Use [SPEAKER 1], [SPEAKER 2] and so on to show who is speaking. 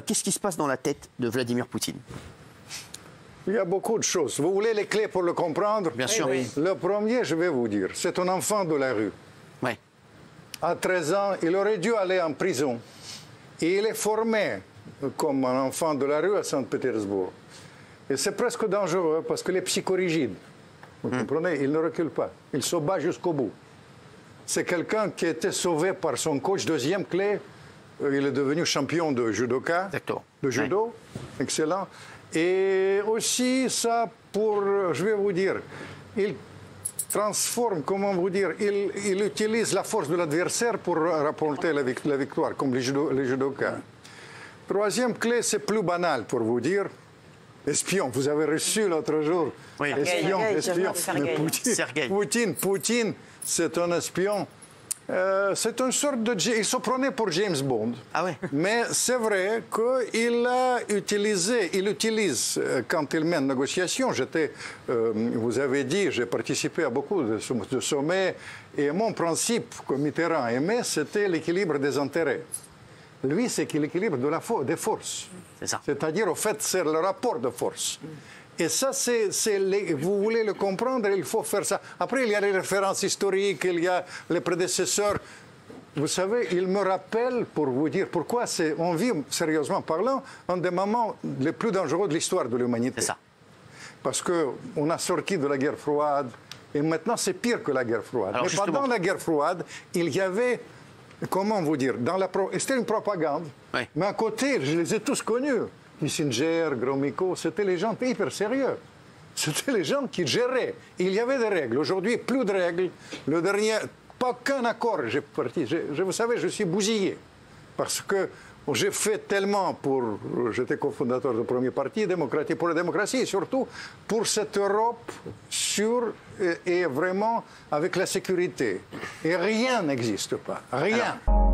[SPEAKER 1] Qu'est-ce qui se passe dans la tête de Vladimir Poutine?
[SPEAKER 2] Il y a beaucoup de choses. Vous voulez les clés pour le comprendre?
[SPEAKER 1] Bien sûr.
[SPEAKER 2] Oui. Le premier, je vais vous dire, c'est un enfant de la rue.
[SPEAKER 1] Ouais.
[SPEAKER 2] À 13 ans, il aurait dû aller en prison. Et il est formé comme un enfant de la rue à Saint-Pétersbourg. Et c'est presque dangereux parce que les psychorigides, vous comprenez, il ne recule pas. Il se bat jusqu'au bout. C'est quelqu'un qui a été sauvé par son coach. Deuxième clé, il est devenu champion de judoka, de judo, excellent. Et aussi, ça, je vais vous dire, il transforme, comment vous dire, il utilise la force de l'adversaire pour rapporter la victoire, comme les judokas. Troisième clé, c'est plus banal pour vous dire. Espion, vous avez reçu l'autre jour.
[SPEAKER 1] Oui.
[SPEAKER 2] Espion. Poutine, c'est un espion. C'est une sorte de... Il se prenait pour James Bond.
[SPEAKER 1] Ah ouais.
[SPEAKER 2] Mais c'est vrai qu'il utilise, quand il mène négociation, vous avez dit, j'ai participé à beaucoup de sommets, et mon principe, que Mitterrand aimait, c'était l'équilibre des intérêts. Lui, c'est l'équilibre des forces.
[SPEAKER 1] C'est ça.
[SPEAKER 2] C'est-à-dire, au fait, c'est le rapport de force. Et ça, vous voulez le comprendre, il faut faire ça. Après, il y a les références historiques, il y a les prédécesseurs. Vous savez, il me rappelle, pour vous dire pourquoi on vit, sérieusement parlant, un des moments les plus dangereux de l'histoire de l'humanité.
[SPEAKER 1] C'est ça.
[SPEAKER 2] Parce qu'on a sorti de la guerre froide, et maintenant, c'est pire que la guerre froide.
[SPEAKER 1] Alors,
[SPEAKER 2] mais pendant la guerre froide, il y avait... Comment vous dire? C'était une propagande.
[SPEAKER 1] Oui.
[SPEAKER 2] Mais à côté, je les ai tous connus. Kissinger, Gromyko, c'était les gens hyper sérieux. C'était les gens qui géraient. Il y avait des règles. Aujourd'hui, plus de règles. Le dernier, pas qu'un accord. Vous savez, je suis bousillé. Parce que j'ai fait tellement j'étais cofondateur du premier parti démocratique pour la démocratie et surtout pour cette Europe sûre et vraiment avec la sécurité. Et rien n'existe pas. Rien.
[SPEAKER 1] Alors.